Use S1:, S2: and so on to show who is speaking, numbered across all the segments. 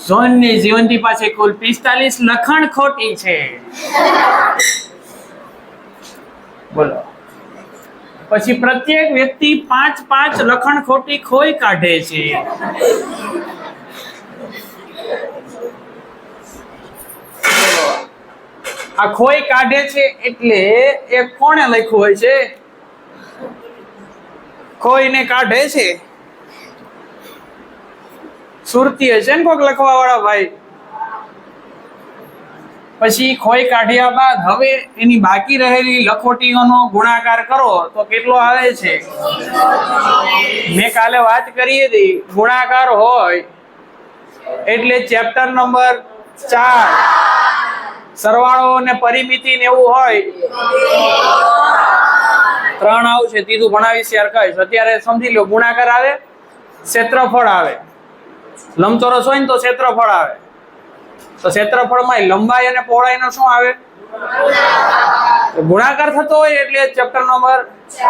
S1: જોનની જીવંતી પાસે કુલ 45 લખણ ખોટી છે. બોલો. પછી પ્રત્યેક વ્યક્તિ 5 લખણ ખોટી ખોઈ કાઢે છે. આ ખોઈ કાઢે છે એટલે એ કોણે લખ્યું હોય છે? ખોઈને કાઢે છે સુરતી હશે ને કોક લખવા વાળા ભાઈ. પછી ખોઈ કાઢ્યા બાદ હવે એની બાકી રહેલી લખોટીઓનો ગુણાકાર કરો તો કેટલો આવે છે? મેં કાલે વાત કરી હતી, ગુણાકાર હોય એટલે ચેપ્ટર નંબર 4 સરવાળો અને પરિમિતિ ને એવું હોય 3 આવશે. ત્રીજું ભણાવીશ યાર કહીશ. અત્યારે સમજી લો, ગુણાકાર આવે, ક્ષેત્રફળ આવે. લંબચોરસ હોય ને તો ક્ષેત્રફળ આવે. તો ક્ષેત્રફળમાં લંબાઈ અને પહોળાઈનો શું આવે? ગુણાકાર થતો હોય એટલે ચેપ્ટર નંબર 4.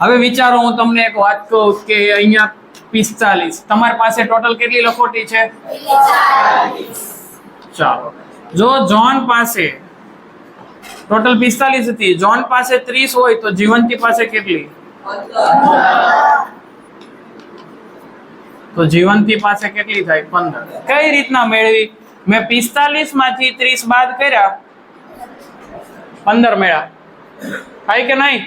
S1: હવે વિચારો, હું તમને એક વાત કહું કે અહીંયા 45, તમારી પાસે ટોટલ કેટલી લખોટી છે? 45. ચાલો, જો જોન પાસે ટોટલ 45 હતી, જોન પાસે 30 હોય તો જીવંતી પાસે કેટલી? તો જીવંતી પાસે કેટલી થાય? 15. કઈ રીતના મેળવી? મેં 45 માંથી 30 બાદ કર્યા, 15 મળ્યા. થાય કે નહીં?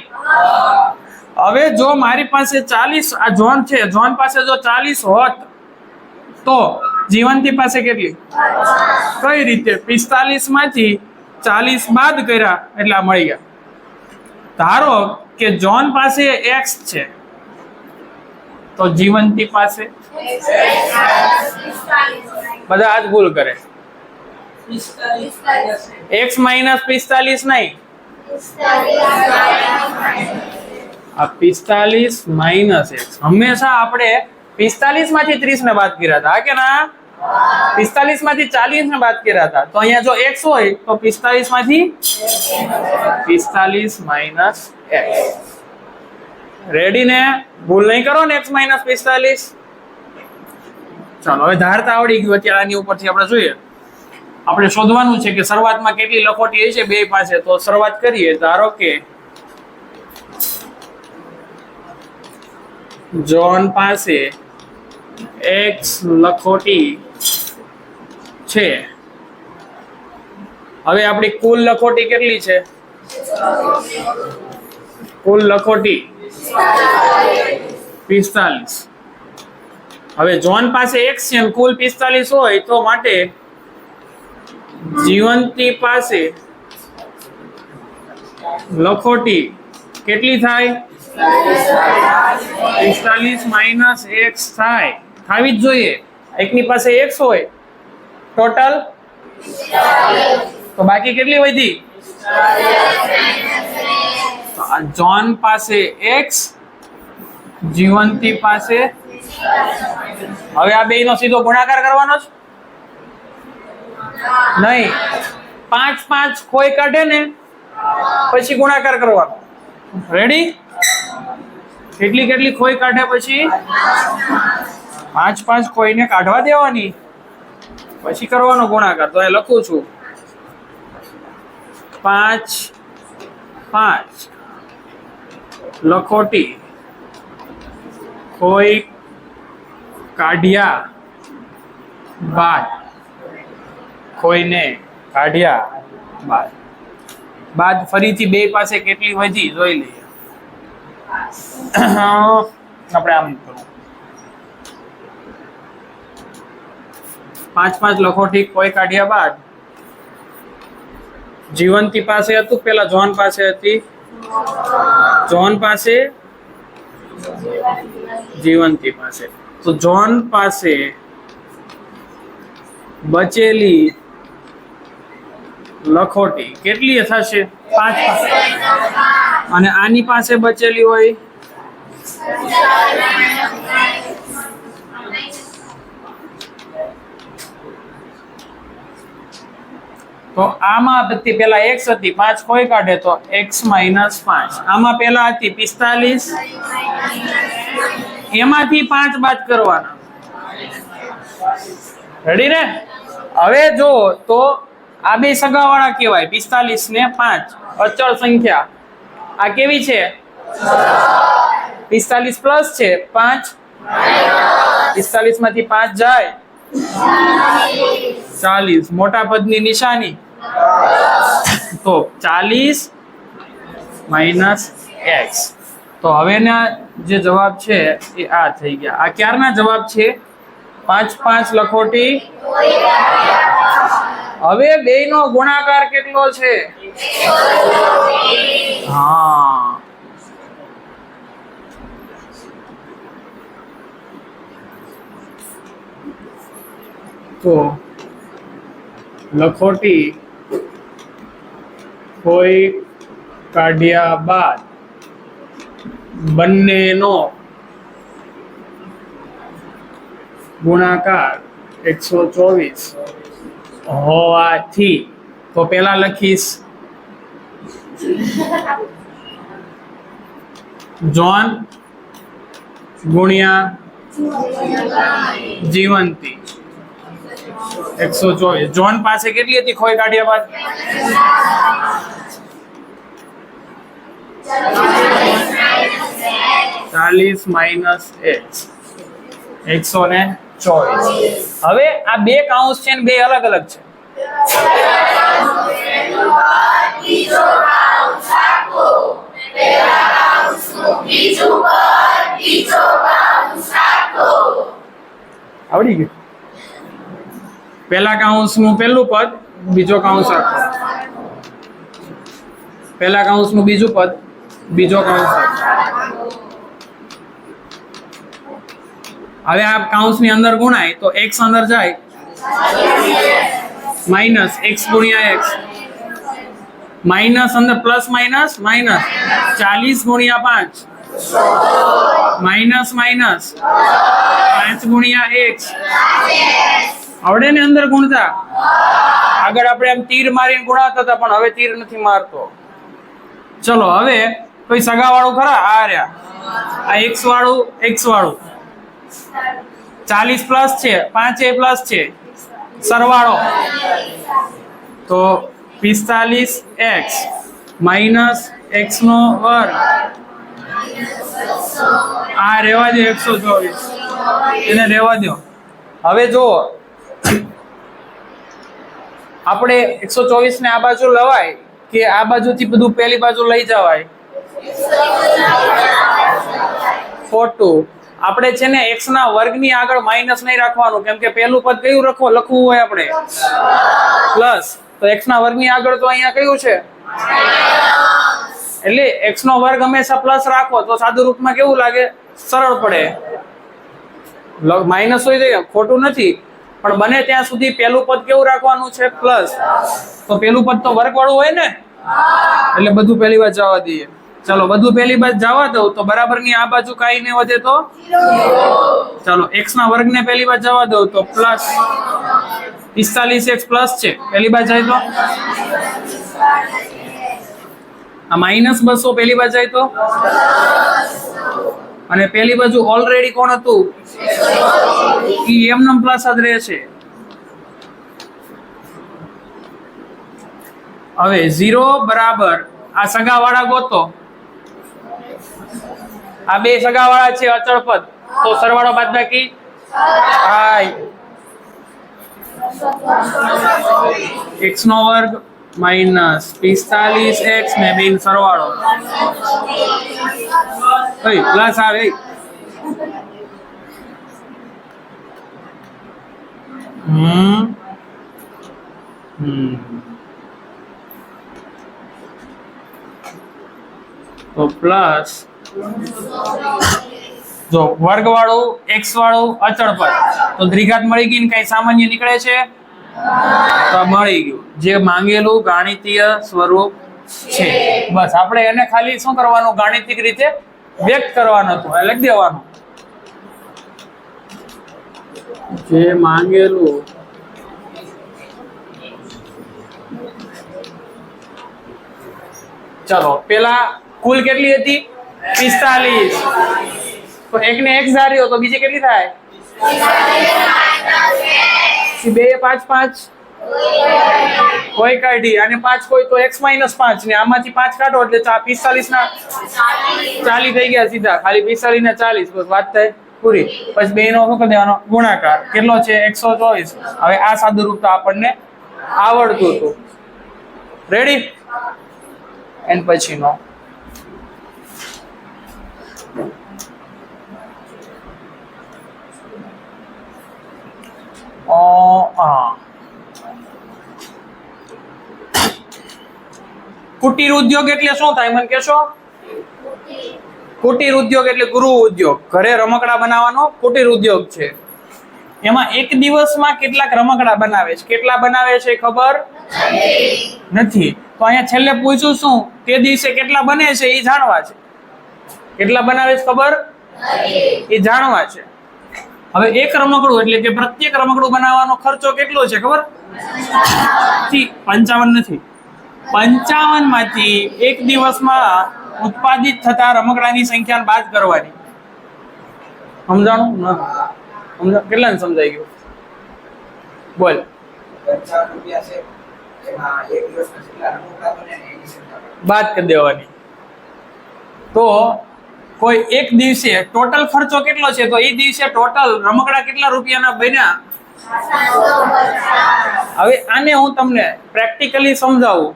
S1: હવે જો મારી પાસે 40, આ જોન છે, જોન પાસે જો 40 હોત તો જીવંતી પાસે કેટલી? કઈ રીતે? 45 માંથી 40 બાદ કર્યા એટલે મળી ગયા. ધારો કે જોન પાસે x છે તો જીવંતી પાસે બધા આજ ભૂલ કરે. x માઇનસ 45 નહીં, આ 45 માઇનસ x. હંમેશા આપણે 45 માંથી 30 ને બાદ કર્યા હતા, કે ના? 45 માંથી 40 ને બાદ કર્યા હતા. તો અહીંયા જો x હોય તો 45 માંથી 45 માઇનસ x. રેડી ને? ભૂલ નહીં કરો ને, x માઇનસ 45. ચાલો, હવે ધારતા આવડી ગયું. અત્યારે આની ઉપરથી આપણે જોઈએ, આપણે શોધવાનું છે કે શરૂઆતમાં કેટલી લખોટી હશે બે પાસે. તો શરૂઆત કરીએ. ધારો કે જોન પાસે x લખોટી છે. હવે આપણી કુલ લખોટી કેટલી છે? કુલ લખોટી 45. હવે જોન પાસે x છે અને કુલ 45 હોય તો માટે જીવંતી પાસે લખોટી કેટલી થાય? 45 માઇનસ x થાય. થાવી જ જોઈએ. એકની પાસે x હોય ટોટલ, તો બાકી કેટલી વધી? જોન પાસે x, જીવંતી પાસે. હવે આ બે નો સીધો ગુણાકાર કરવાનો છે નહીં. 5 ખોઈ કાઢે ને પછી ગુણાકાર કરવાનો. રેડી? કેટલી ખોઈ કાઢે પછી 5 ખોઈને કાઢવા દેવાની, પછી કરવાનો ગુણાકાર. તો એ લખું છું 5 લખોટી ખોઈ કાઢ્યા બાદ, ખોઈને કાઢ્યા બાદ ફરીથી બે પાસે કેટલી વધી જોઈ લઈએ. આપણે આમ કરું, 5 લખોટી ખોઈ કાઢ્યા બાદ જીવંતી પાસે હતું, પેલા જોન પાસે હતી, જોન પાસે, જીવંતી પાસે. તો જોન પાસે બચેલી લખોટી કેટલી થશે? 5. અને આની પાસે બચેલી હોય તો આમાં પેલા x હતી, 5 ખોઈ કાઢે તો x માઇનસ 5. આમાં પેલા હતી 45, એમાંથી 5 બાદ કરવાના રેડી ને? હવે જો તો આ બે સગાવાળા કહેવાય 45 ને 5 અચળ સંખ્યા. આ કેવી છે? 45 પ્લસ છે 5 45 માંથી 5 જાય 40. મોટા પદની નિશાની તો 40 માઇનસ x. તો હવેના જે જવાબ છે એ આ થઈ ગયા. આ ક્યારના જવાબ છે? 5 5 લખોટી. હવે બેયનો ગુણાકાર કેટલો છે? હા, તો લખોટી કોઈ કાઢ્યા બાદ બંનેનો ગુણાકાર 124 હોવાથી, તો પેલા લખીશ જોન ગુણ્યા જીવંતી 124. જોન પાસે કેટલી હતી ખોઈ કાઢ્યા બાદ? 40 માઇનસ x 124. હવે આ બે કાઉન્સ છે ને બે અલગ અલગ છે. આવડી ગયું? પહેલા કાઉન્સ નું પહેલું પદ, બીજો કાઉન્સ આખો. પહેલા કાઉન્સ નું બીજું પદ, બીજો કાઉન્સ આખો. હવે આ કાઉન્સ ની અંદર ગુણાય તો x અંદર જાય માઇનસ x ગુણ્યા x, માઇનસ અંદર પ્લસ માઇનસ માઇનસ 40 ગુણ્યા 5 માઇનસ માઇનસ 5 ગુણ્યા x. આવડે ને અંદર ગુણતા? આગળ આપણે એમ તીર મારીને ગુણાવતા હતા પણ હવે તીર નથી મારતો. ચલો હવે કોઈ સગા વાળું ખરા? આ રહ્યા, આ x વાળું 40 પ્લસ છે 5 એ પ્લસ છે, સરવાળો તો 45x માઇનસ x નો વર્ગ. આ રહેવા દો 124, એને રહેવા દો. હવે જો આપણે 124 ને આ બાજુ લવાય કે આ બાજુથી બધું પેલી બાજુ લઈ જવાય? ખોટું. આપણે છે ને x ના વર્ગની આગળ માઇનસ નહીં રાખવાનું, કેમ કે પેલું પદ કયું લખવું હોય આપણે? પ્લસ. તો x ના વર્ગની આગળ તો અહીંયા કયું છે? એટલે x નો વર્ગ હંમેશા પ્લસ રાખો તો સાદુ રૂપમાં કેવું લાગે? સરળ પડે. માઇનસ હોય તો ખોટું નથી, પણ બને ત્યાં સુધી પેલું પદ કેવું રાખવાનું છે? પ્લસ. તો પેલું પદ તો વર્ગ વાળું હોય ને, એટલે બધું પહેલી વાર જવા દઈએ. ચલો બધું પહેલી બાજુ જવા દઉં તો બરાબરની આ બાજુ કાઈ નહીં વધે તો ચાલો x ના વર્ગ ને પહેલી બાજુ જવા દઉં તો પ્લસ 45x પ્લસ છે, પહેલી બાજુ જાય તો આ માઇનસ 200 પહેલી બાજુ જાય તો, અને પહેલી બાજુ ઓલરેડી કોણ હતું? ઈ એમનેમ પ્લસ જ રહે છે. હવે 0 બરાબર આ સગાવાળા ગોતો. આ બે સગાવાળા છે અચળ પદ, તો સરવાળો બાદબાકી થાય. x નો વર્ગ માઇનસ 45x ને બેન સરવાળો પ્લસ આવે. તો પ્લસ જો વર્ગ વાળું x વાળું અચળ પદ તો દ્વિઘાત મળી ગઈ ને કઈ સામાન્ય નીકળે છે તો મળી ગયું જે માંગેલું ગાણિતીય સ્વરૂપ છે. બસ આપણે એને ખાલી શું કરવાનું? ગાણિતિક રીતે વ્યક્ત કરવાનું હતું, લખી દેવાનું જે માંગેલું ચલો પેલા કુલ કેટલી હતી? 45. તો એક ને x ધાર્યો તો બીજી કેટલી થાય? બે 5 5 કોઈ કાઢી અને 5 કોઈ તો x - 5 ને આમાંથી 5 કાઢો એટલે 45 ના 40 થઈ ગયા સીધા. ખાલી 45 ને 40 બસ વાત થાય પૂરી. પછી બે નો શું કરી દેવાનો ગુણાકાર. કેટલો છે 124. હવે આ સાદુરૂપ તો આપણને આવડતું હતું. રેડી? એન્ડ પછીનો કુટીર ઉદ્યોગ એટલે શું થાય મને કહેશો? કુટીર ઉદ્યોગ એટલે ગૃહ ઉદ્યોગ, ઘરે રમકડા બનાવવાનો કુટીર ઉદ્યોગ છે. એમાં એક દિવસમાં કેટલાક રમકડા બનાવે છે? કેટલા બનાવે છે ખબર નથી. તો અહીંયા છેલ્લે પૂછ્યું શું? તે દિવસે કેટલા બને છે એ જાણવા છે. કેટલા બનાવે છે ખબર એ જાણવા છે. હવે એક રમકડું એટલે કે પ્રત્યેક રમકડું બનાવવાનો ખર્ચો કેટલો છે ખબર? 55 નથી. 55 માંથી એક દિવસમાં ઉત્પાદિત થતા રમકડાની સંખ્યા બાદ કરવાની. સમજાણું? કેટલાને સમજાઈ ગયું? બોલ.
S2: 55 રૂપિયા છે, એમાં એક દિવસમાં કેટલા રમકડા બને ને એની સંખ્યા
S1: બાદ કરી દેવાની. તો કોઈ એક દિવસે ટોટલ ખર્ચો કેટલો છે? તો એ દિવસે ટોટલ રમકડા કેટલા રૂપિયાના બન્યા? હવે આને હું તમને પ્રેક્ટિકલી સમજાવું.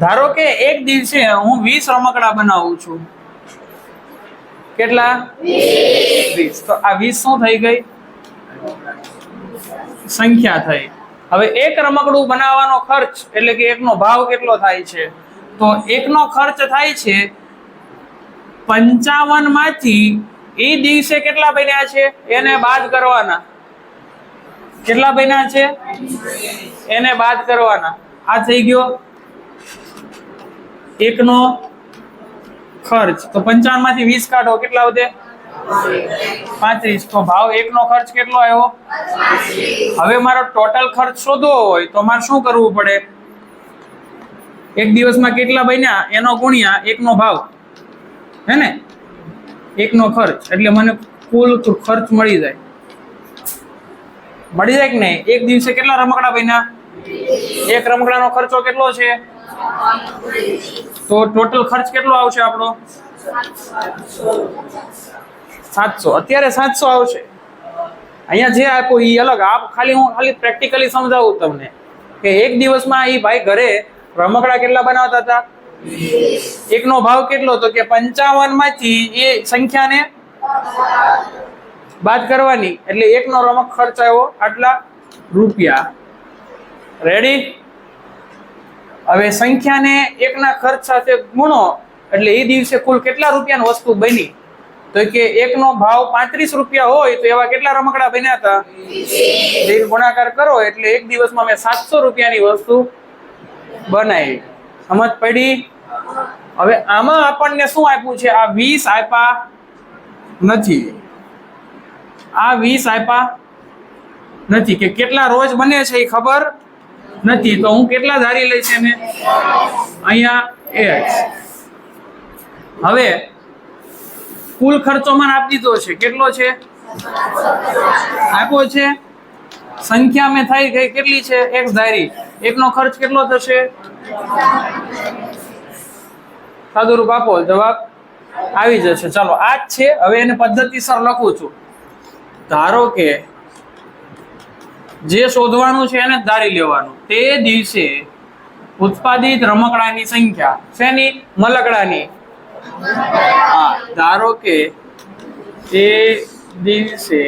S1: ધારો કે એક દિવસે હું 20 રમકડા બનાવું છું. કેટલા? 20. તો આ 20 શું થઈ ગઈ? સંખ્યા થઈ. હવે એક રમકડું બનાવવાનો ખર્ચ એટલે કે એકનો ભાવ કેટલો થાય છે? તો એકનો ખર્ચ થાય છે 55 માંથી એ દિવસે કેટલા બન્યા છે એને બાદ કરવાના. કેટલા બન્યા છે એને બાદ કરવાના. આ થઈ ગયો એકનો ખર્ચ. તો 55 માંથી 20 કાઢો કેટલા વધે? 35. તો ભાવ એકનો ખર્ચ કેટલો આવ્યો? હવે મારો ટોટલ ખર્ચ શોધવો હોય તો મારે શું કરવું પડે? એક દિવસમાં કેટલા બન્યા એનો ગુણ્યા એકનો ભાવ, હે ને? એકનો ખર્ચ એટલે મને કુલ ખર્ચ મળી જાય. મળી જાય કે નહીં? એક દિવસે કેટલા રમકડા બન્યા? એક રમકડાનો ખર્ચો કેટલો છે? તો ટોટલ ખર્ચ કેટલો આવશે આપણો? 700. અત્યારે 700 આવશે. અહીંયા જે આપ્યું એ અલગ. આ હું ખાલી પ્રેક્ટિકલી સમજાવું તમને કે એક દિવસમાં એ ભાઈ ઘરે રમકડા કેટલા બનાવતા હતા? એકનો ભાવ કેટલો? તો કે 55 માંથી એ સંખ્યાને બાદ કરવાની એટલે એકનો રમક ખર્ચ આવ્યો આટલા રૂપિયા. રેડી? હવે સંખ્યાને એકના ખર્ચ સાથે ગુણો એટલે એ દિવસે કુલ કેટલા રૂપિયાની વસ્તુ બની? તો કે એકનો ભાવ 35 રૂપિયા હોય તો એવા કેટલા રમકડા બન્યા હતા? 20. ગુણાકાર કરો એટલે એક દિવસમાં મેં 700 રૂપિયાની વસ્તુ બનાવી. સમજ પડી? હવે આમાં આપણને શું આપ્યું છે? આ 20 આપ્યા નથી. આ 20 આપ્યા નથી. કે કેટલા રોજ બને છે એ ખબર નથી. તો હું કેટલા ધારી લઈશ એને? અહીંયા x. હવે કુલ ખર્ચો મને આપી દીધો છે. કેટલો છે? આપ્યો છે. સંખ્યા મેં થઈ ગઈ કેટલી છે? x ધારી. એકનો ખર્ચ કેટલો થશે? સાદુરૂપ આપો, જવાબ આવી જશે. ચાલો આ જ છે. હવે એને પદ્ધતિસર લખું છું. ધારો કે જે શોધવાનું છે એને ધારી લેવાનું. તે દિવસે ઉત્પાદિત રમકડાની સંખ્યા શેની? મલકડાની. હા, ધારો કે તે દિવસે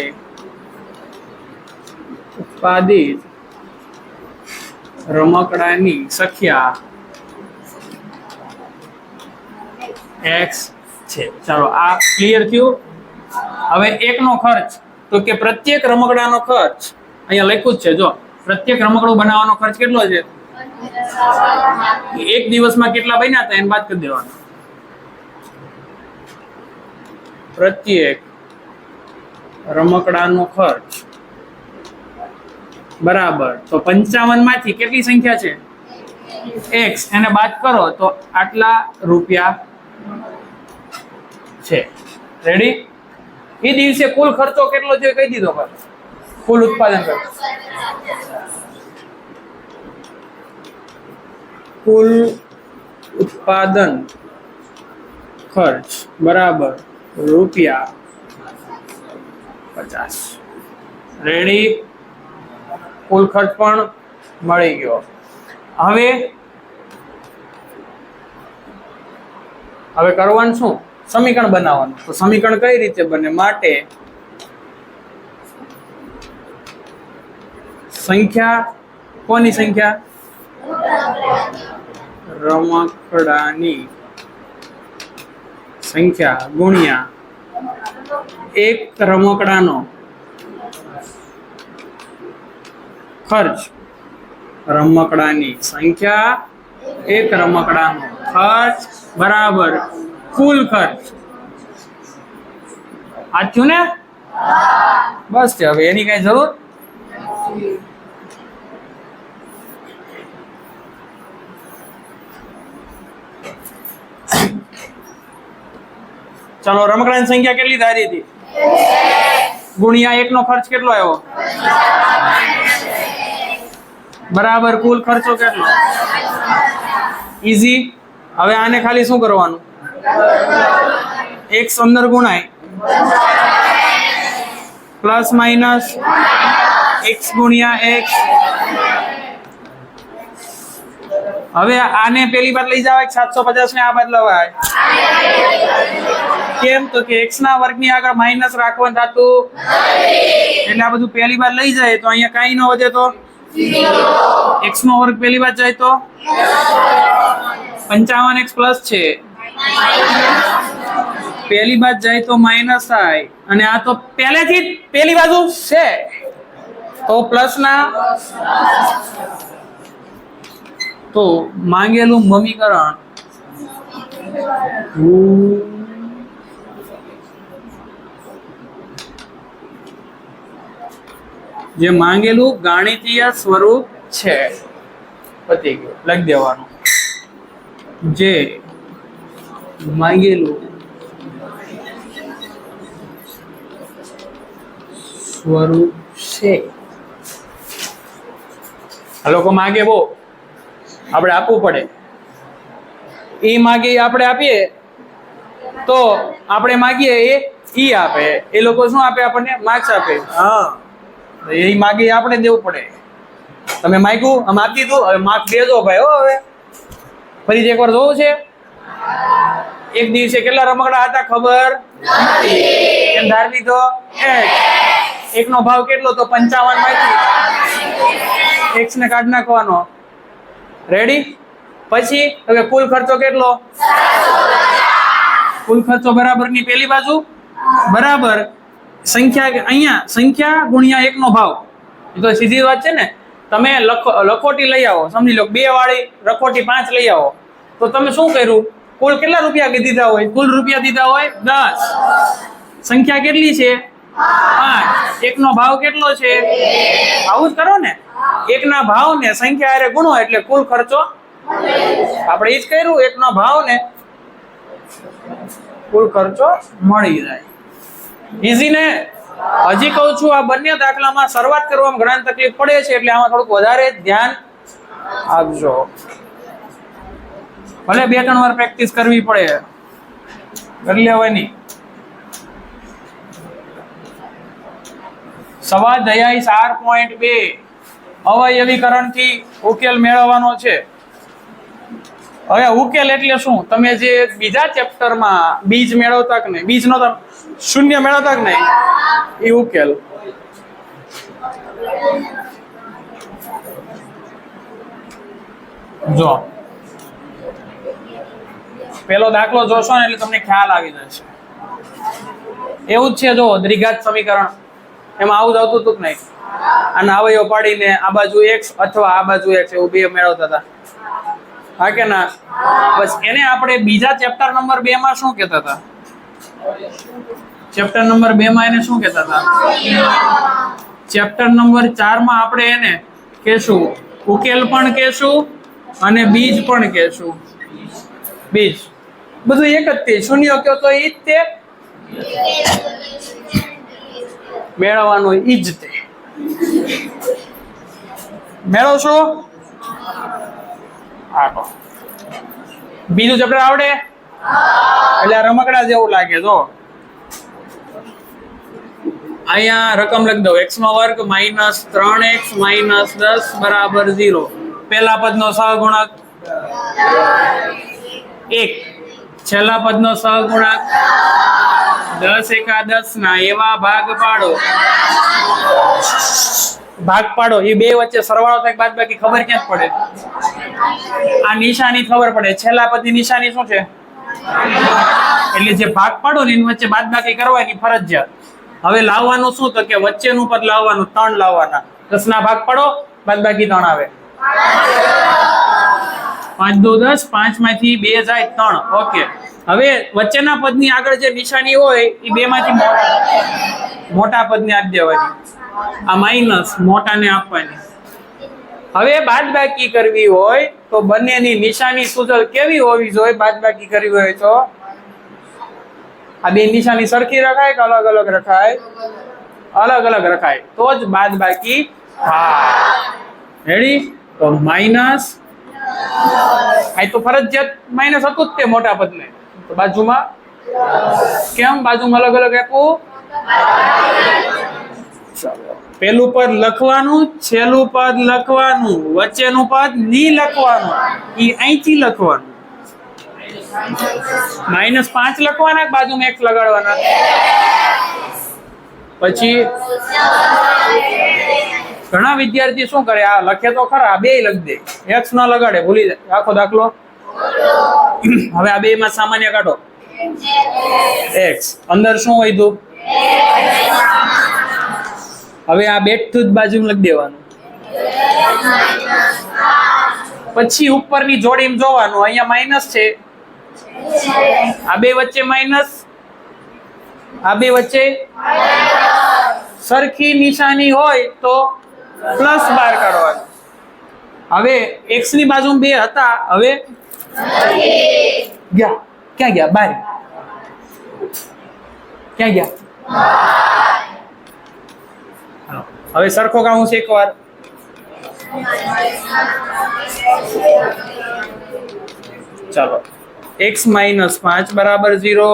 S1: ઉત્પાદિત રમકડાની સંખ્યા x છે. ચાલો આ ક્લિયર થયું. હવે એકનો ખર્ચ તો કે પ્રત્યેક રમકડાનો ખર્ચ અહીંયા લખ્યું જ છે. જો પ્રત્યેક રમકડું બનાવવાનો ખર્ચ કેટલો છે? એક દિવસમાં કેટલા બન્યા હતા એને બાદ કરી દેવાનો. પ્રત્યેક રમકડાનો ખર્ચ બરાબર. તો 55 માંથી કેટલી સંખ્યા છે? x. એને બાદ કરો તો આટલા રૂપિયા છે. રેડી? એ દિવસે કુલ ખર્ચો કેટલો છે કહી દીધો. કુલ ઉત્પાદન ખર્ચ. કુલ ઉત્પાદન ખર્ચ બરાબર ₹50. રેડી? કુલ ખર્ચ પણ મળી ગયો. હવે કરવાનું શું? સમીકરણ બનાવવાનું. તો સમીકરણ કઈ રીતે બને? માટે સંખ્યા, કોની સંખ્યા? રમકડાની સંખ્યા ગુણ્યા એક રમકડાનો ખર્ચ. રમકડાની સંખ્યા, એક રમકડાનો ખર્ચ બરાબર કુલ ખર્ચ. આ થયું ને? બસ છે. હવે એની કઈ જરૂર? ચલો, રમકડાની સંખ્યા કેટલી ધારી હતી? ગુણ્યા એક નો ખર્ચ કેટલો આવ્યો? બરાબર કુલ ખર્ચો કેટલો? ઈઝી. હવે આને ખાલી શું કરવાનું? x અંદર ગુણાય પ્લસ માઇનસ x ગુણ્યા x. હવે આને પેલી બાદ લઈ જવાય 750 ને આ બાદ લવાય. કેમ? તો કે x ના વર્ગની આગળ માઇનસ રાખવાનું થતું એટલે આ બધું પહેલી બાદ લઈ જાય તો અહીંયા કાંઈ ન વધે. તો x નો વર્ગ પહેલી બાદ જાય તો 55x પ્લસ છે, પહેલી બાદ જાય તો માઇનસ થાય, અને આ તો પહેલેથી જ પહેલી બાજુ છે તો પ્લસ ના. તો માંગેલું સમીકરણ જે માંગેલું ગાણિતીય સ્વરૂપ છે, પતી ગયું. લખી દેવાનું. જે માંગેલું સ્વરૂપ છે. આ લોકો માગે બહુ, આપણે આપવું પડે. એ માગે એ આપણે આપીએ તો આપણે માગીએ એ ઈ આપે. એ લોકો શું આપે? આપણને માર્ક્સ આપે. હા, એ માગે એ આપણે દેવું પડે. તમે માગ્યું, આમ આપી દીધું, હવે માર્ક્સ દેજો ભાઈ. હો, હવે ફરીથી એકવાર જોવું છે. એક દિવસે કેટલા રમકડા હતા ખબર નથી, એમ ધારી લીધો. એક નો ભાવ કેટલો? તો 55 માંથી x ને કાઢી નાખવાનો. રેડી? પછી હવે કુલ ખર્ચો કેટલો? કુલ ખર્ચો બરાબર ની પેલી બાજુ બરાબર સંખ્યા, અહીંયા સંખ્યા ગુણ્યા એક નો ભાવ. એ તો સીધી વાત છે ને. તમે લખોટી લઈ આવો, સમજી લો 2 વાળી લખોટી 5 લઈ આવો તો તમે શું કર્યું? કુલ કેટલા રૂપિયા દીધા હોય? કુલ રૂપિયા દીધા હોય 10. સંખ્યા કેટલી છે? 5. એક નો ભાવ કેટલો છે? આવું જ કરો ને. એક ના ભાવ ને સંખ્યા હારે ગુણો એટલે કુલ ખર્ચો. આપણે ઈ જ કર્યું. એક નો ભાવ ને કુલ ખર્ચો મળી જાય. ઈઝી ને? હજી કહું છું, આ બંને દાખલામાં શરૂઆત કરવામાં ઘણા તકલીફ પડે છે એટલે આમાં થોડુંક વધારે ધ્યાન આપજો. ભલે 2-3 વાર પ્રેક્ટિસ કરવી પડે, કરી લેવાની. સ્વાધ્યાય 4.2 અવયવીકરણથી ઉકેલ મેળવવાનો છે. હવે ઉકેલ એટલે શું? તમે જે બીજા ચેપ્ટરમાં બીજ મેળવતા કે નહીં, બીજ નો શૂન્ય મેળવતા કે નહીં, એ ઉકેલ. જો પેલો દાખલો જોશો ને એટલે તમને ખ્યાલ આવી જશે. એવું જ છે. જો દ્વિઘાત સમીકરણ, એમાં આવું જ આવતું હતું કે નહીં? આના અવયવ પાડીને આ બાજુ x અથવા આ બાજુ x એવું બે મેળવતા હતા. હા કે ના? બસ એને આપણે બીજા ચેપ્ટર નંબર 2 માં શું કહેતા હતા? ચેપ્ટર નંબર 2 માં એને શું કહેતા હતા? ચેપ્ટર નંબર 4 માં આપણે એને કહેશું ઉકેલ પણ કહેશું અને બીજ પણ કહેશું. બીજ બધું એક જ તે. શૂન્ય કયો તો ઈ જ તે મેળવવાનું, ઈ જ તે. મેળવશો? હા, બીજું ચેપ્ટર આવડે? એટલે આ રમકડા જેવું લાગે. જો અહીંયા રકમ લખી દો. x નો વર્ગ માઇનસ 3x માઇનસ 10 બરાબર 0. પહેલા પદનો સહગુણક 1, છેલ્લા પદનો સહગુણક 10 એકા 10 ના એવા ભાગ પાડો. ભાગ પાડો. એ બે વચ્ચે સરવાળો થાય બાદબાકી ખબર ક્યાં પડે? આ નિશાની ખબર પડે. છેલ્લા પદની નિશાની શું છે? એટલે જે ભાગ પાડો ને એની વચ્ચે બાદબાકી કરવાની ફરજિયાત. હવે લાવવાનું શું? તો કે વચ્ચેનું પદ લાવવાનું, 3 લાવવાના. 10 ના ભાગ પાડો, બાદબાકી 3 આવે. 5 2 10, 5 માંથી 2 જાય 3. ઓકે. હવે વચ્ચેના પદની આગળ જે નિશાની હોય એ બે માંથી મોટા પદને આપી દેવાની. આ માઇનસ મોટાને આપવાની. હવે બાદબાકી કરવી હોય તો બંનેની નિશાની સુધર કેવી હોવી જોઈએ? બાદબાકી કરવી હોય તો આ બે નિશાની સરખી રખાય કે અલગ અલગ રખાય? અલગ અલગ રખાય તો જ બાદબાકી થાય. રેડી? તો માઇનસ, આ તો ફરજિયાત માઇનસ હતું જ તે મોટા પદને. તો બાજુમાં કેમ બાજુમાં અલગ અલગ આપવું? ચાલો, પેલું પદ લખવાનું, છેલ્લું પદ લખવાનું, વચ્ચેનું પદ ની લખવાનું, ઈ અહીંથી લખવાનું. -5 લખવાના, બાજુમાં x લગાડવાના. પછી ઘણા વિદ્યાર્થી શું કરે? આ લખે તો ખરા, આ બે લખી દે, x ન લગાડે, ભૂલી જાય. આખો દાખલો. હવે આ બે માં સામાન્ય કાઢો. x અંદર શું વધ્યું? હવે આ બેઠું જ બાજુ લખી દેવાનું. પછી ઉપરની જોડીમાં જોવાનું, અહીંયા માઇનસ છે, આ બે વચ્ચે માઇનસ, આ બે વચ્ચે સરખી નિશાની હોય તો પ્લસ બાર કાઢવાનું. હવે x ની બાજુમાં 2 હતા, હવે ગયા ક્યાં ગયા? 12. ક્યાં ગયા? હવે સરખો કામ છે એકવાર. ચાલો, x -5 બરાબર 0,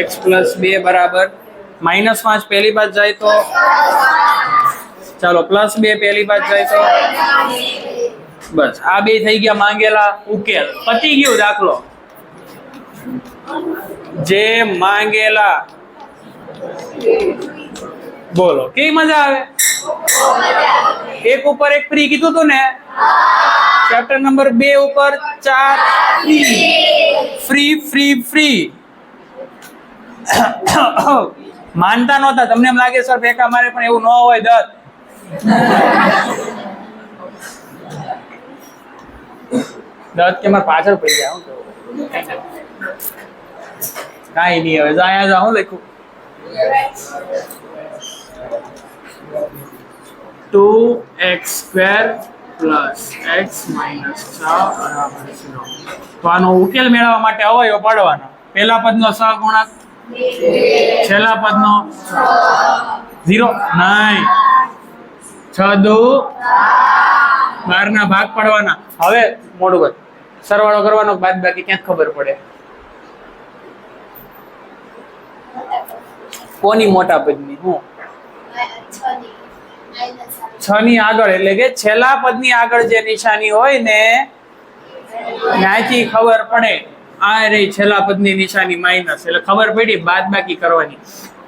S1: x + 2 બરાબર -5 પહેલી બાજુ જાય તો ચાલો +2 પહેલી બાજુ જાય તો બસ. આ બે થઈ ગયા માંગેલા ઉકેલ. પતી ગયો દાખલો. જે માંગેલા બોલો કેવી મજા આવે? એક ઉપર એક ફ્રી કીધું તું ને. ચેપ્ટર નંબર 2 ઉપર 4 ફ્રી ફ્રી ફ્રી. માનતા નહોતા. તમને એમ લાગે સર ફેંકા મારે, પણ એવું ન હોય. દત્ત કે મારે પાછળ પડી જાય. હું કહું કાંઈ નહીં. હવે જાયા જા. હું લખું 2x² + x - 6 બરાબર 0. તો આનો ઉકેલ મેળવવા માટે અવયવ પાડવાનો. પહેલા પદનો સહગુણક, છેલ્લા પદનો 0 નહીં, 6 2 12 ના ભાગ પાડવાના. હવે મોટું પદ સરવાળો કરવાનો, બાદબાકી ક્યાં ખબર પડે? કોની મોટા પદની? હું 6 ની આગળ, એટલે કે છેલ્લા પદની આગળ જે નિશાની હોય ને ત્યાંથી ખબર પડે. આ રે છેલ્લા પદની નિશાની માઇનસ, એટલે ખબર પડી બાદબાકી કરવાની.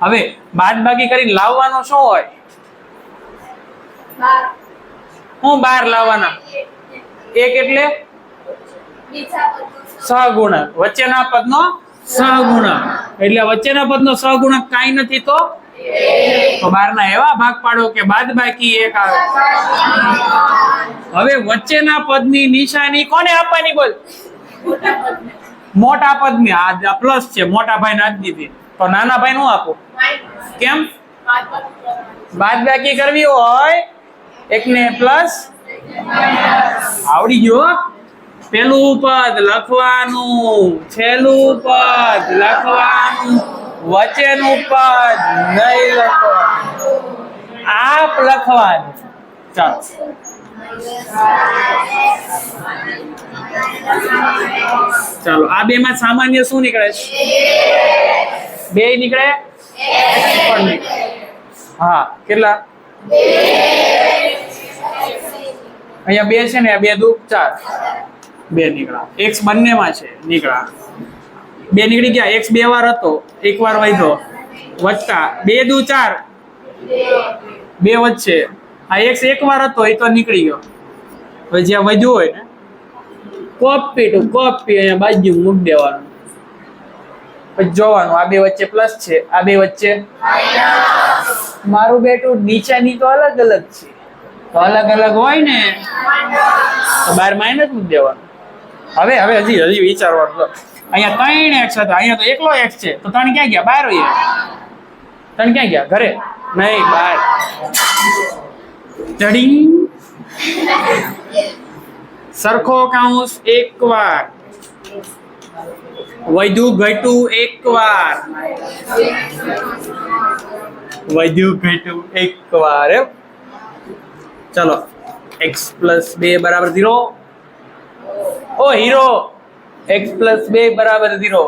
S1: હવે બાદબાકી કરીને લાવવાનું શું હોય? હું 12 લાવવાના. 1 એટલે સહગુણક, વચ્ચેના પદનો સહગુણક. એટલે વચ્ચેના પદનો સહગુણક કાઈ નથી તો 12 ના એવા ભાગ પાડો કે બાદબાકી 1 આવે. હવે વચ્ચેના પદની નિશાની કોને આપવાની? બોલ. મોટા પદની. આ પ્લસ છે, મોટા ભાઈને આપી દીધી. તો નાના ભાઈ નું આપો. કેમ? બાદબાકી કરવી હોય એકને પ્લસ. આવડી ગયો. પેલું પદ લખવાનું, છેલ્લું પદ લખવાનું, વચ્ચેનું પદ નહીં લખવાનું. આપ લખવાનું. ચાલો ચાલો આ બે માં સામાન્ય શું નીકળે છે? બે નીકળે પણ નીકળે. હા કેટલા? અહીંયા બે છે ને, આ બે દુ 4, બે નીકળ્યા. x બંનેમાં છે નીકળ્યા. બે નીકળી ગયા. x બે વાર હતો, એક વાર વધ્યો, વત્તા 2 દુ 4, બે વચ્ચે આ x એક વાર હતો એ તો નીકળી ગયો. હવે જ્યાં વધ્યું હોય ને કોપી ટુ કોપી અહીંયા બાજુ મૂકી દેવાનું. પછી જોવાનું આ બે વચ્ચે પ્લસ છે, આ બે વચ્ચે મારું બેટું નીચેની તો અલગ અલગ છે, તો અલગ અલગ હોય ને તો બાર માઇનસ મૂકી દેવાનું. હવે હજી વિચારવાનું તો અહીંયા 3x હતા, અહીંયા તો એકલો x છે, તો 3 ક્યાં ગયા? બહાર હોય. 3 ક્યાં ગયા? ઘરે નહીં, બહાર. ચડિંગ સરખો કાઉન્સ એક વાર, વધ્યું ઘટ્યું એક વાર, વધ્યું ઘટ્યું એક વાર. ચલો x + 2 = 0. ઓ હીરો, x + 2 = 0.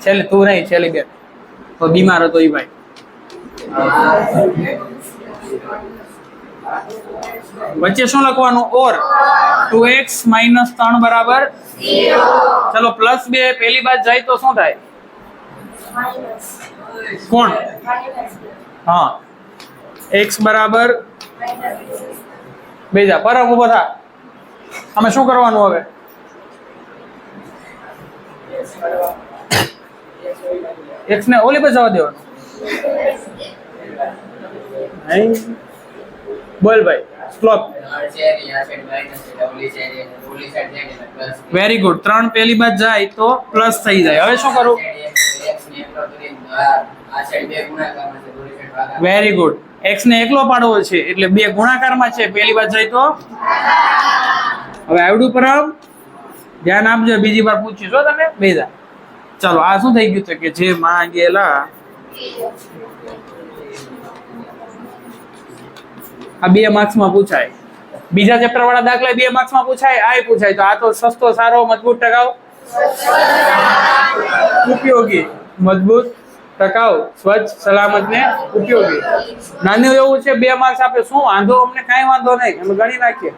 S1: છેલ્લે તું નહીં, છેલ્લી બે તો બીમાર હતો ઈ ભાઈ. વચ્ચે શું લખવાનું? ઓર 2x - 3 = 0. ચલો +2 પહેલી બાદ જાય તો શું થાય? કોણ? હા x બરાબર બેજા પરબ ઉભો થા. અમે શું કરવાનું હવે? x ને ઓલી પર જવા દેવાનું. નહીં બોલ ભાઈ, સ્લોપ. Very good. 3 પહેલી બાદ જાય તો પ્લસ થઈ જાય. હવે શું કરું? Very good. x ને એકલો પાડવો છે એટલે 2 ગુણાકારમાં છે, પહેલી બાદ જાય તો. હવે આવડું પરમ ધ્યાન આપજો, બીજી વાર પૂછ્યું છો તમે બેજા. ચાલો આ શું થઈ ગયું છે કે જે માંગેલા આ 2 માર્ક્સમાં પૂછાય. બીજા ચેપ્ટર વાળા દાખલા 2 માર્ક્સમાં પૂછાય, આ પૂછાય. તો આ તો સસ્તો, સારો, મજબૂત, ટકાઉ, ઉપયોગી, મજબૂત, ટકાઉ, સ્વચ્છ, સલામત ને ઉપયોગી. નાનું એવું છે 2 માર્ક્સ આપે, શું વાંધો? અમને કાંઈ વાંધો નહીં, અમે ગણી નાખીએ.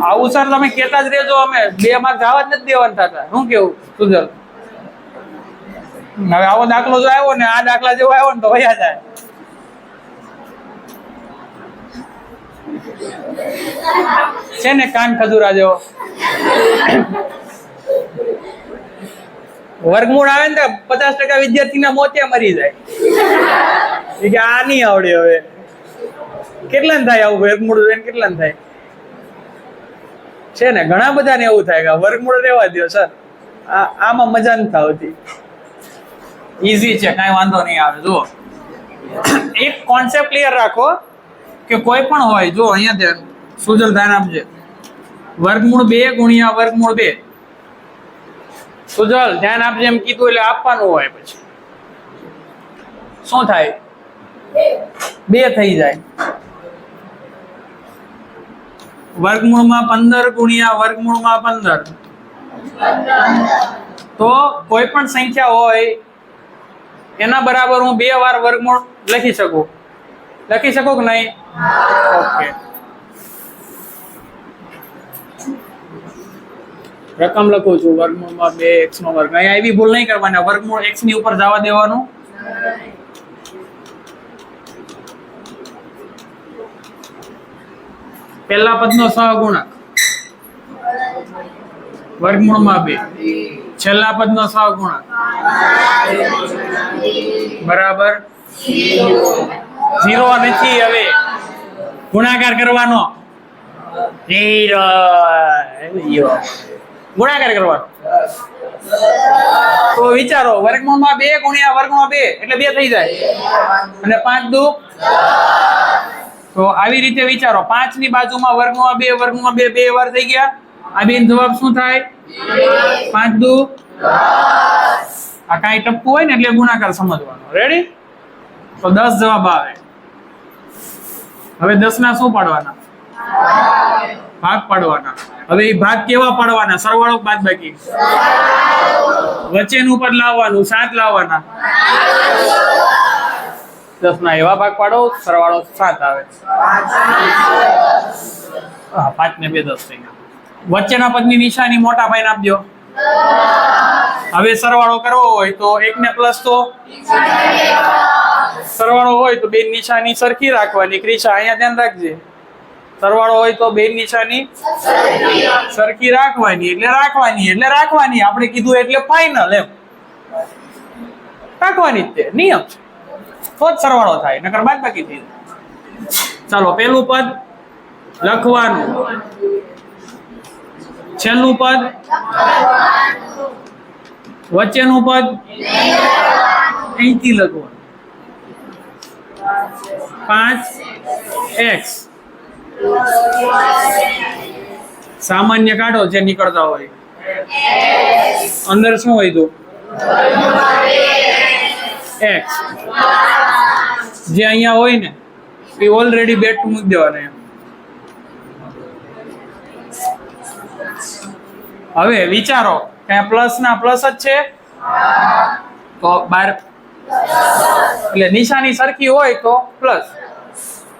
S1: આવું સર તમે કહેતા જ રહેજો, અમે 2 માર્ક્સ આવા જ નથી દેવાના થતા. શું કેવું સુજલ? હવે આવો દાખલો જો આવ્યો ને, આ દાખલા જેવો આવ્યો ને તો વયા જાય. છે ને કાન ખજૂરા જેવો. વર્ગમૂળ આવે ને તો 50% વિદ્યાર્થીના મોતે મરી જાય કે આ નહીં આવડે. હવે કેટલાને થાય આવું વર્ગમૂળ? કેટલાને થાય? છે ને ઘણા બધાને એવું થાય કે વર્ગમૂળ રહેવા દો સર, આમાં મજા નથી આવતી. ઈઝી છે, કાંઈ વાંધો નહીં આવે. જુઓ એક કોન્સેપ્ટ ક્લિયર રાખો કે કોઈ પણ હોય, જો અહીંયા ધ્યાન સુજલ ધ્યાન આપજે. વર્ગમૂળ 2 ગુણ્યા વર્ગમૂળ 2. સુજલ ધ્યાન આપજે, એમ કીધું એટલે આપવાનું હોય. પછી શું થાય? 2 થઈ જાય. વર્ગમૂળમાં 15 ગુણ્યા વર્ગમૂળમાં 15. તો કોઈ પણ સંખ્યા હોય એના બરાબર હું 2 વાર વર્ગમૂળ લખી શકું. લખી શકો કે નહીં? ઓકે. રકમ લખું છું વર્ગમૂળમાં 2x નો વર્ગ. અહીંયા એવી ભૂલ નહીં કરવાની, વર્ગમૂળ x ની ઉપર જવા દેવાનું. પહેલા પદનો સહગુણક વર્ગમૂળમાં 2, છેલ્લા પદનો સહગુણક બરાબર 0 નથી. હવે ગુણાકાર કરવાનો, ગુણાકાર કરવાનો. તો વિચારો, વર્ગમૂળમાં 2 ગુણ્યા વર્ગમૂળ 2 એટલે 2 થઈ જાય, અને 5 દુ. તો આવી રીતે વિચારો, 5 ની બાજુમાં વર્ગમૂળમાં 2 વર્ગમૂળમાં 2 2 વાર થઈ ગયા. આ બેન જવાબ શું થાય? 5 દુ. આ કાંઈ ટપકું હોય ને એટલે ગુણાકાર સમજવાનો. રેડી? તો 10 જવાબ આવે. હવે 10 ના શું પાડવાના? ભાગ પાડવાના. હવે એ ભાગ કેવા પાડવાના? સરવાળો બાદબાકી? વચ્ચેનું પદ લાવવાનું, 7 લાવવાના. 10 ના એવા ભાગ પાડો, સરવાળો 7 આવે. હા, 5 ને 2 10 થઈ ગયા. વચ્ચેના પદની નિશાની મોટા ભાઈને આપજો. હવે સરવાળો કરવો હોય તો 1 ને પ્લસ તો સરવાળો હોય તો બે નિશાની સરખી રાખવાની. ક્રિશા અહીંયા ધ્યાન રાખજે. સરવાળો હોય તો બે નિશાની સરખી રાખવાની. એટલે રાખવાની આપણે કીધું એટલે ફાઇનલ એમ રાખવાની જ તે નિયમ છે. તો જ સરવાળો થાય, નકર બાદબાકી થઈ જાય. ચાલો, પેલું પદ લખવાનું, છેલ્લું પદ વચ્ચેનું પદ અહીંથી લખવાનું. 5x સામાન્ય કાઢો જે નીકળતા હોય. અંદર શું હોય? તો x જે અહીંયા હોય ને એ ઓલરેડી બેટ મૂકી દેવાના એમ. હવે વિચારો કે પ્લસ ના પ્લસ જ છે તો 12, એટલે નિશાની સરખી હોય તો પ્લસ.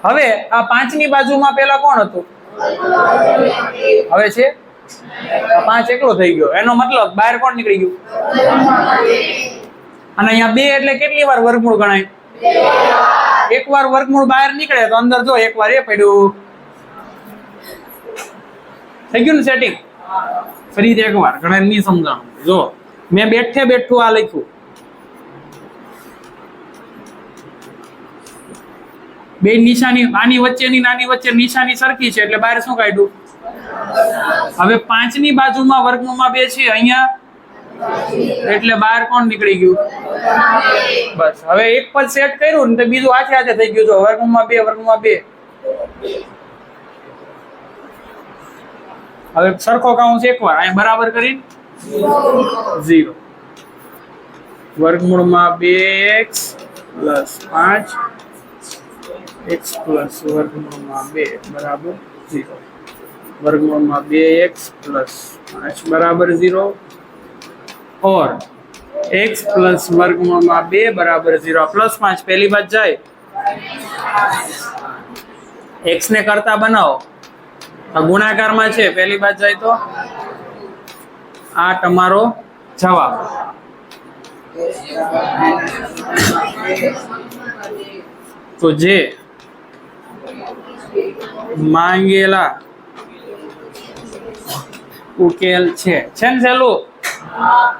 S1: હવે આ 5 ની બાજુમાં પેલા કોણ હતું? હવે છે 5 એકલો થઈ ગયો. એનો મતલબ બહાર કોણ નીકળી ગયું? અને અહીંયા 2 એટલે કેટલી વાર વર્ગમૂળ ગણાય? એક વાર વર્ગમૂળ બહાર નીકળે તો અંદર જો એક વાર એ પડ્યું. થઈ ગયું ને સેટિંગ? ફરીથી એક વાર ઘણા નહીં સમજાણું. જો મેં બેઠું આ લખ્યું. બે નિશાની આની વચ્ચે નિશાની સરખી છે એટલે બહાર શું કાઢ્યું? હવે 5 ની બાજુમાં વર્ગમૂળમાં 2 છે અહીંયા એટલે બહાર કોણ નીકળી ગયું? બસ. હવે એક પદ સેટ કર્યું ને તો બીજું આછે થઈ ગયું. જો વર્ગમૂળમાં 2. હવે સરખો કાઉન્સ એકવાર અહીંયા બરાબર કરી 0. વર્ગમૂળમાં 2x પ્લસ 5 x પ્લસ વર્ગમૂળમાં 2 બરાબર 0. વર્ગમૂળમાં 2x પ્લસ 5 બરાબર 0 और x प्लस वर्गमूळમાં 2 बराबर 0. प्लस 5 पहली बात जाए, x ने करता बनाओ गुणाकार में छे. पहली बात जाए तो आ तमारो जवाब. तो जे मांगेला उकेल छे ने सेलू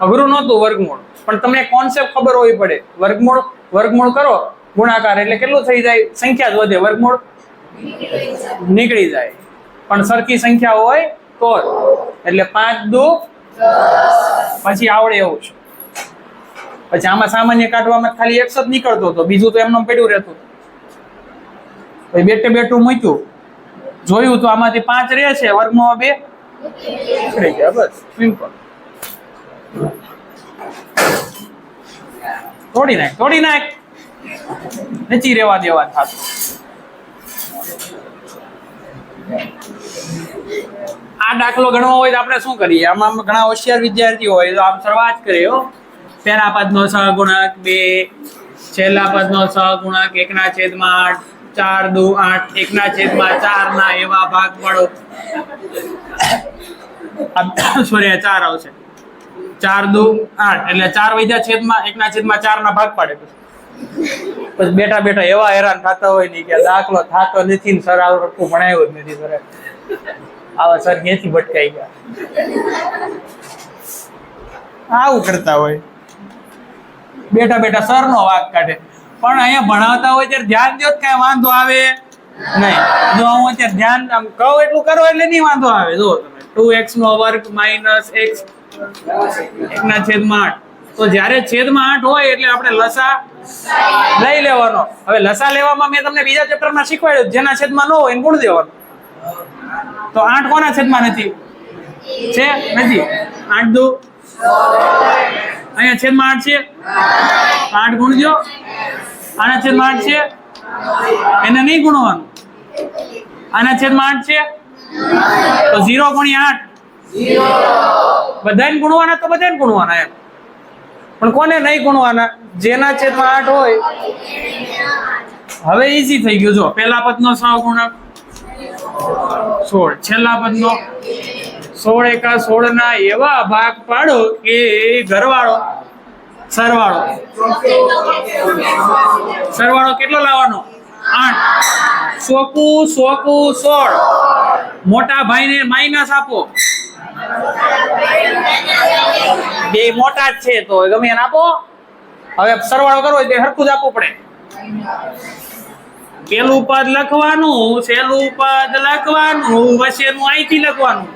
S1: અઘરું નહોતું વર્ગમૂળ, પણ તમને કોન્સેપ્ટ ખબર હોવી પડે. વર્ગમૂળ કરો ગુણાકાર એટલે કેટલું થઈ જાય? સંખ્યા જ વધે, વર્ગમૂળ નીકળી જાય. પણ સરખી સંખ્યા હોય તો એટલે 5 દુ પછી આવડે એવું છે. પછી આમાં સામાન્ય કાઢવામાં ખાલી x જ નીકળતો હતો, બીજું તો એમનું પડ્યું રહેતું. પછી બેઠું મૂક્યું, જોયું તો આમાંથી 5 રહે છે, વર્ગમાં 2 નીકળી ગયા. બસ સિમ્પલ. તોડી નાખ નથી રેવા દેવા થાતું. આ દાખલો ગણવો હોય તો આપણે શું કરીએ? આમાં ઘણા હોશિયાર વિદ્યાર્થીઓ હોય તો આમ શરૂઆત કરીએ. પહેલા પદનો સહગુણક 2, છેલ્લા પદનો સહગુણક 1/8, 4 દુ 8, 1/4 ના એવા ભાગ પાડો. સોરી 4 આવશે. 4 દુ 8 એટલે 4 વધ્યા છેદમાં 1/4 ના ભાગ પાડે. પછી બેઠા એવા હેરાન થતા હોય ને કે દાખલો થાતો નથી ને સર આવડતું ભણાવ્યો જ નથી. સર આવા સર ક્યાંથી ભટકાઈ ગયા? આવું કરતા હોય, બેઠા સર નો વાંક કાઢે. પણ અહીંયા ભણાવતા હોય ત્યારે ધ્યાન દો, કઈ વાંધો આવે નહીં. જો હું અત્યારે ધ્યાન આમ કહું એટલું કરો એટલે નહીં વાંધો આવે. જો તમે 2x નો વર્ગ માઇનસ x 1/8. તો જ્યારે છેદમાં 8 હોય એટલે આપણે લસા લઈ લેવાનો. હવે લસા લેવામાં મેં તમને બીજા ચેપ્ટરમાં શીખવાડ્યું, જેના છેદમાં ન હોય એને ગુણ દેવાનો. તો 8 કોના છેદમાં નથી? છે નથી. 8 દુ અહીંયા છેદમાં 8 છે, 8 ગુણજો. આના છેદમાં 8 છે, એને નહીં ગુણવાનું. આના છેદમાં 8 છે તો 0 ગુણ્યા 8 બધાને ગુણવાના તો બધાને ગુણવાના એમ, પણ કોને નહીં ગુણવાના? જેના છેદમાં 8 હોય. હવે ઈઝી થઈ ગયું. જો પહેલા પદનો સહગુણક 16, છેલ્લા પદનો 16 એકા 16 ના એવા ભાગ પાડો કે ઘરવાળો સરવાળો કેટલો લાવવાનો? 8. સોકું 16. મોટા ભાઈને માઇનસ આપો. બે મોટા જ છે તો ગમે એને આપો. હવે સરવાળો કરવો હોય તો હરખું જ આપવું પડે. પેલું પદ લખવાનું, છેલ્લું પદ લખવાનું, વચ્ચેનું અહીંથી લખવાનું.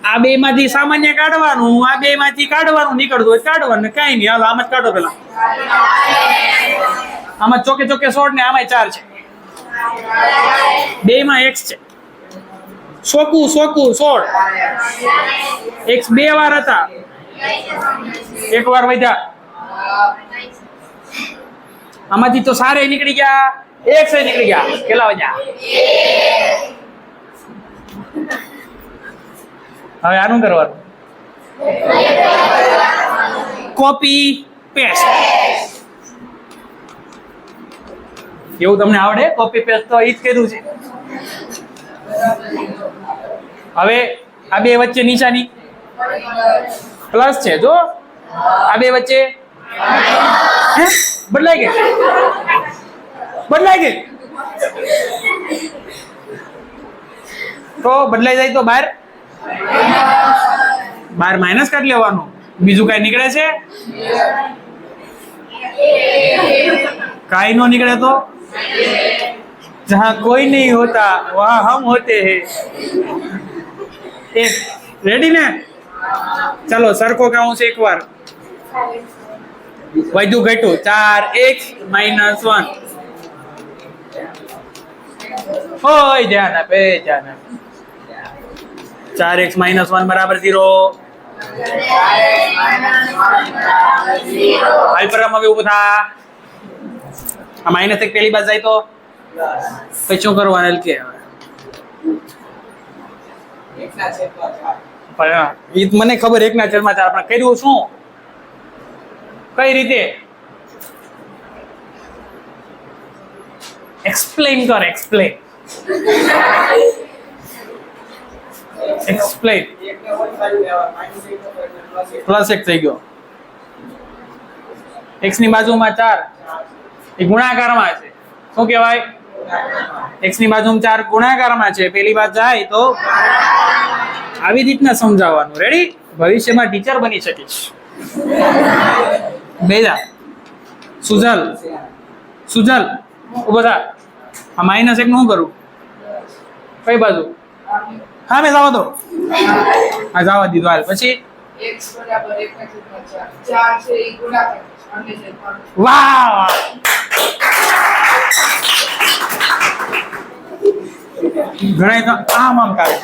S1: આ બે માંથી સામાન્ય કાઢવાનું, આ બે માંથી કાઢવાનું, નીકળતું હોય કાઢવાનું, કઈ નહીં. હાલો આમાં જ કાઢો પેલા. આમાં ચોકે ચોકે 16 ને આમાં 4 છે, બે માં x છે. સોકું 16, x બે વાર હતા, એક વાર વધ્યા. આમાંથી તો સારે નીકળી ગયા, x એ નીકળી ગયા. કેટલા વધ્યા? હવે આનું કરવાનું કોપી પેસ્ટ. એવું તમને આવડે? કોપી પેસ્ટ તો ઈ જ કર્યું છે. હવે આ બે વચ્ચે નિશાની પ્લસ છે. જો આ બે વચ્ચે બદલાઈ ગઈ. તો બદલાઈ જાય તો બહાર માઇનસ કાઢી લેવાનું. બીજું કઈ નીકળે છે? કાઈ નો નીકળે તો जहाँ कोई नहीं होता वहाँ हम होते हैं. रेडी ने? चलो सर को कहूँ से एक बार. वैधु घटू 4x -1. ओए ध्यान पे 4x -1 बराबर 0. अल्परम अभी उभो था. आ माइनस एक पहली बात जाए तो પછી શું કરવાનું કે મને ખબર 1/4 આપણે કર્યું શું? કઈ રીતે? એક્સપ્લેન કર. એક્સપ્લેન પ્લસ 1 થઈ ગયો. x ની બાજુમાં 4 એ ગુણાકારમાં છે. શું કહેવાય? x ની બાજુમાં 4 ગુણાકારમાં છે. પેલી વાત જાય તો આવી રીતના સમજાવવાનું. રેડી? ભવિષ્યમાં ટીચર બની શકીશ. બેજા સુજલ ઉભો થા. આ -1 નું શું કરું? કઈ બાજુ? હા મેં જવા દો. હા જવા દીધું. હાલ પછી
S3: x બરાબર 1/4 છે એ ગુણાકાર અને છે.
S1: વાહ ઘણા તો આમ કરે.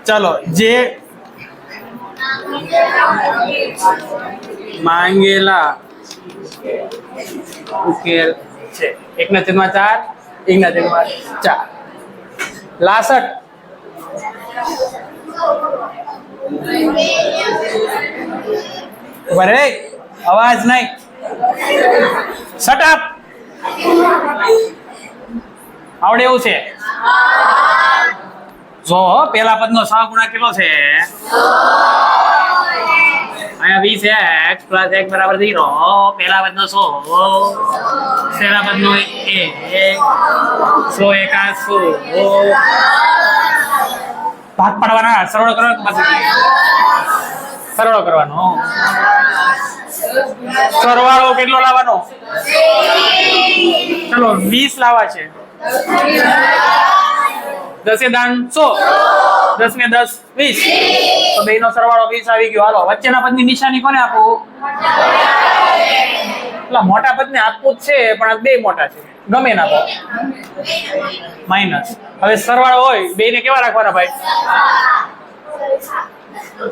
S1: ચલો જે માંગેલા ઉકેલ છે 1/4 1/4 62. બરે અવાજ નહીં. Shut up. આવડે એવું છે? જો પેલા પદનો સહગુણક કેટલો છે? અહીંયા 20x + x બરાબર 0. પેલા પદનો 100, છેલ્લા પદનો 1, 100 એકા 100. ભાગ પાડવાના. સરવાળો કરવાનો. સરવાળો કેટલો લાવવાનો? ચલો 20 લાવવા છે. 10 દાન 100, 10 ને 10 20. તો બેનો સરવાળો 20 આવી ગયો. હાલો વચ્ચેના પદની નિશાની કોને આપું? એટલે મોટા પદને આપવું જ છે, પણ આ બે મોટા છે. ગમે ના આપો. માઇનસ હવે સરવાળો હોય બેને કેવા રાખવાના ભાઈ?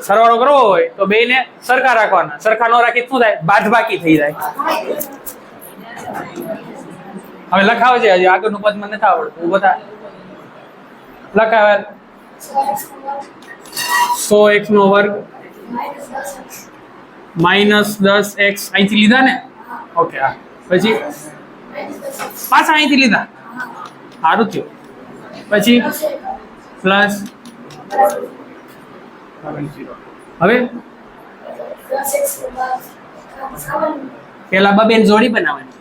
S1: સરવાળો કરવો હોય તો બેને સરખા રાખવાના. સરખા ન રાખી શું થાય? બાદબાકી થઈ જાય. હવે લખાવજે, હજી આગળનું પદ મને નથી આવડતું. બધા લખાવે 100x નો વર્ગ -10x અહીંથી લીધા ને? ઓકે, હા. પછી પાછા અહીંથી લીધા, સારું થયું. પછી પ્લસ હવે પેલા બબેન જોડી બનાવવાની.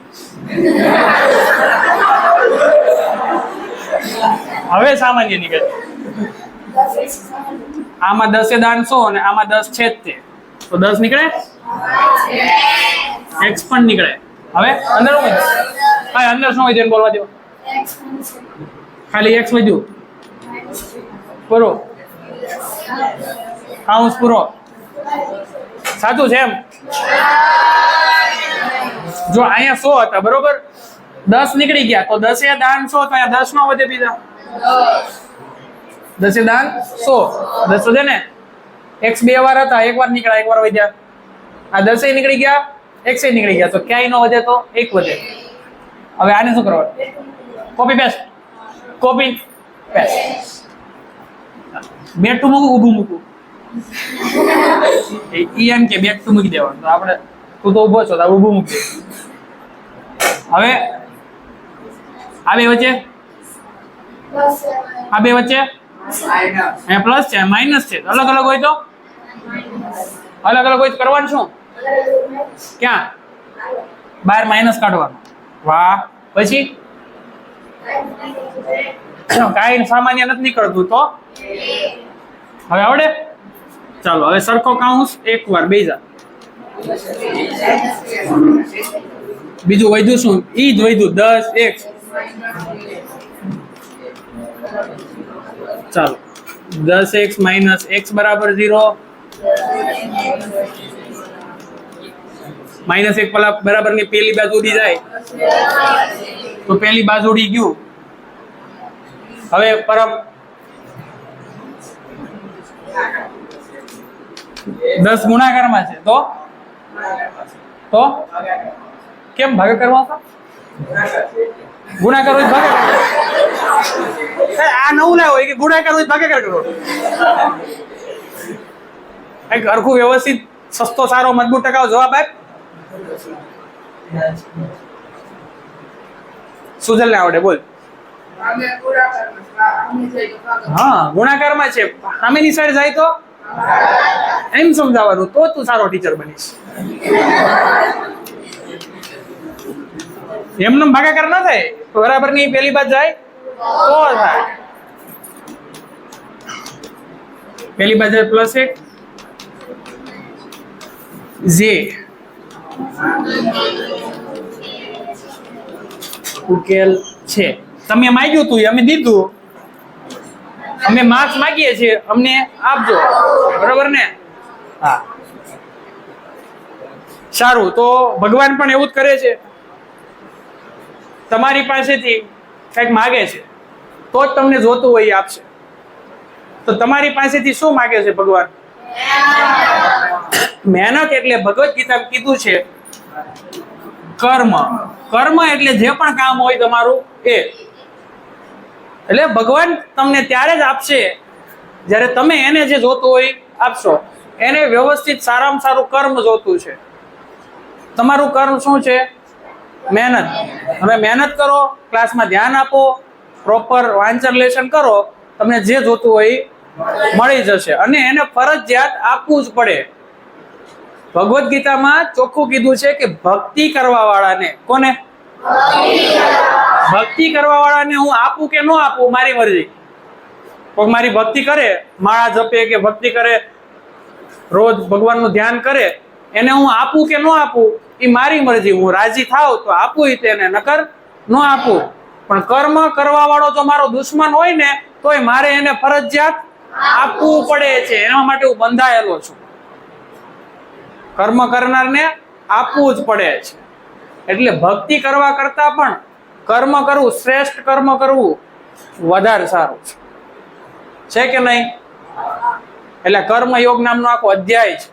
S1: હવે સામાન્ય નીકળે. આમાં 10 દાન 100 અને આમાં 10 છે જ તે, તો 10 નીકળે, x પણ નીકળે. હવે અંદર શું વધ્યું? હા, અંદર શું વધ્યું બોલવા દો. ખાલી x વધ્યું, પૂરો કાઉન્સ પૂરો. સાચું છે એમ? જો અહીંયા 100 હતા બરોબર, 10 નીકળી ગયા તો 10 દાન 100, તો અહીંયા 10 નો વધે બીજા 10 દાન 100 10 વધે ને. x બે વાર હતા, એક વાર નીકળ્યા, એક વાર વધ્યા. આ 10 નીકળી ગયા, x નીકળી ગયા, તો ક્યાંય નો વધે તો એક વધે. હવે આને શું કરવાનું? Copy paste, copy paste. બેઠું મૂકું, ઊભું મૂકું, એમ કે બેઠું મૂકી દેવાનું. તો આપણે તું તો ઊભો છો તો ઊભું મૂકી. હવે આ બે વચ્ચે, આ બે વચ્ચે અહીંયા પ્લસ છે, માઇનસ છે. અલગ અલગ હોય તો અલગ અલગ હોય તો કરવાનું શું? ક્યાં? બહાર માઇનસ કાઢવાનું. વાહ. પછી કાંઈ સામાન્ય નથી નીકળતું તો હવે આવડે? ચાલો હવે સરખો કાઉન્સ એક વાર બેજા. બીજું વધ્યું શું? ઈ જ વધ્યું 10x. ચાલો 10x - x બરાબર 0. -1 બરાબર ની પેલી બાજુ ઉડી જાય તો પેલી બાજુ ઉડી ગયું. હવે પરમ 10 ગુણાકારમાં છે તો કેમ ભાગાકારમાં હતા? ગુણાકાર હોય ભાગાકાર. આ નવું ના હોય કે ગુણાકાર હોય ભાગાકાર કરો. એક હરખું વ્યવસ્થિત સસ્તો સારો મજબૂત ટકાઉ જવાબ આપ. સુજલ ને આવડે બોલ. હા, ગુણાકારમાં છે, સામેની સાઈડ જાય તો એમ સમજાવવાનું, તો તું સારો ટીચર બનીશ. એમને ભાગાકાર ના થાય, બરાબર ની પેલી બાજુ જાય તો થાય. પેલી બાજુ +1 જે ઉકેલ છે. તમે માંગ્યું તું, અમે દીધું. અમે માર્ક્સ માંગીએ છીએ, અમને આપજો, બરાબર ને? હા, સારું. તો ભગવાન પણ એવું જ કરે છે, તમારી પાસેથી કંઈક માગે છે તો જ તમને જોતું હોય એ આપશે. તો તમારી પાસેથી શું માગે છે ભગવાન? મહેનત. એટલે ભગવદ ગીતામાં કીધું છે કર્મ. કર્મ એટલે જે પણ કામ હોય તમારું એ. એટલે ભગવાન તમને ત્યારે જ આપશે જ્યારે તમે એને જે જોતું હોય આપશો. એને વ્યવસ્થિત સારામાં સારું કર્મ જોતું છે. તમારું કર્મ શું છે? મહેનત. હવે મહેનત કરો, ક્લાસમાં ધ્યાન આપો, પ્રોપર વાંચન લેશન કરો, તમને જે જોતું હોય મળી જશે. અને એને ફરજિયાત આપવું જ પડે. ભગવદ ગીતામાં ચોખ્ખું કીધું છે કે ભક્તિ કરવા વાળાને, કોને? ભક્તિ કરવા વાળાને હું આપું કે ન આપું મારી મરજી. કોઈ મારી ભક્તિ કરે, માળા જપે કે ભક્તિ કરે, રોજ ભગવાનનું ધ્યાન કરે, એને હું આપું કે ન આપું એ મારી મરજી. હું રાજી થાવ તો આપું તેને, નકર ન આપું. પણ કર્મ કરવા વાળો જો મારો દુશ્મન હોય ને તોય મારે એને ફરજિયાત આપવું પડે છે. એના માટે હું બંધાયેલો છું. કર્મ કરનારને આપવું જ પડે છે. એટલે ભક્તિ કરવા કરતા પણ કર્મ કરવું, શ્રેષ્ઠ કર્મ કરવું વધારે સારું છે કે નહીં? એટલે કર્મયોગ નામનો આખો અધ્યાય છે,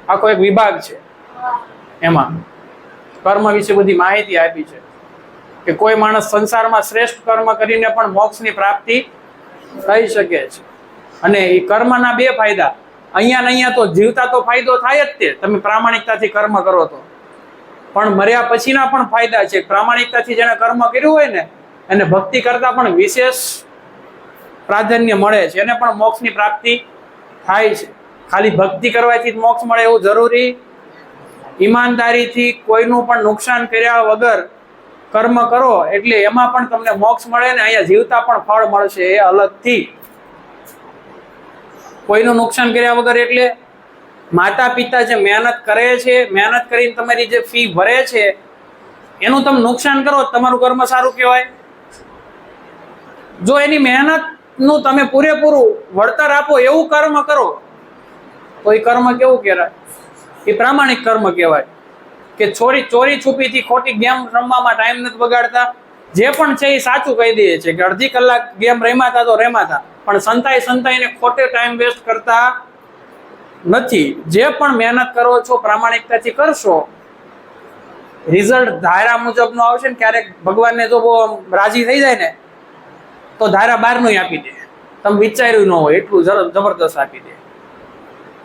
S1: આખો એક વિભાગ છે. એમાં કર્મ વિશે બધી માહિતી આપી છે કે કોઈ માણસ સંસારમાં શ્રેષ્ઠ કર્મ કરીને પણ મોક્ષની પ્રાપ્તિ થઈ શકે છે. અને એ કર્મના બે ફાયદા, અહીંયા ને અહીંયા તો જીવતા તો ફાયદો થાય જ તે, તમે પ્રામાણિકતાથી કર્મ કરો તો, પણ મર્યા પછીના પણ ફાયદા છે. પ્રામાણિકતાથી જેને કર્મ કર્યું હોય ને એને ભક્તિ કરતા પણ વિશેષ પ્રાધાન્ય મળે છે, એને પણ મોક્ષની પ્રાપ્તિ થાય છે. ખાલી ભક્તિ કરવાથી જ મોક્ષ મળે એવું જરૂરી. ઈમાનદારીથી કોઈનું પણ નુકસાન કર્યા વગર કર્મ કરો એટલે એમાં પણ તમને મોક્ષ મળે ને અહીંયા જીવતા પણ ફળ મળશે એ અલગથી. કોઈનું નુકસાન કર્યા વગર એટલે માતા પિતા જે મહેનત કરે છે, મહેનત કરીને તમારી જે ફી ભરે છે એનું તમે નુકસાન કરો તમારું કર્મ સારું કહેવાય? જો એની મહેનતનું તમે પૂરેપૂરું વળતર આપો એવું કર્મ કરો તો એ કર્મ કેવું કહેવાય? એ પ્રામાણિક કર્મ કહેવાય. કે ચોરી છુપીથી ખોટી ગેમ રમવામાં ટાઈમ નથી બગાડતા, જે પણ છે એ સાચું કહી દઈએ છે કે અડધી કલાક ગેમ રમ્યા તો રમ્યા, પણ સંતાઈને ખોટે ટાઈમ વેસ્ટ કરતા નથી. જે પણ મહેનત કરો છો પ્રામાણિકતાથી કરશો, રિઝલ્ટ ધારા મુજબનો આવશે ને. ક્યારેક ભગવાનને જો બહુ રાજી થઈ જાય ને તો ધારા 12નું આપી દે, તમે વિચાર્યું ન હોય એટલું જબરદસ્ત આપી દે.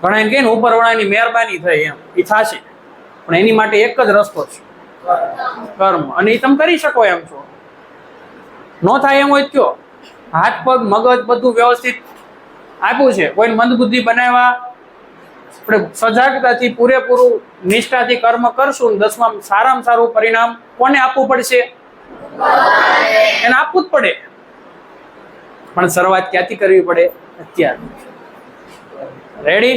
S1: ઘણા એમ કહે ને ઉપરવાળાની મહેરબાની થઈ, એમ એ થશે, પણ એની માટે એક જ રસ્તો છે, કર્મ. અને એ તમે કરી શકો એમ છો. ન થાય એમ હોય કયો, હાથ પગ મગજ બધું વ્યવસ્થિત આપ્યું છે, કોઈને મંદબુદ્ધિ બનાવ્યા, આપણે સજાગતાથી પૂરેપૂરું નિષ્ઠાથી કર્મ કરશું ને 10માં સારામાં સારું પરિણામ કોને આપવું પડશે? એને આપવું જ પડે. પણ શરૂઆત ક્યાંથી કરવી પડે? અત્યારે. રેડી?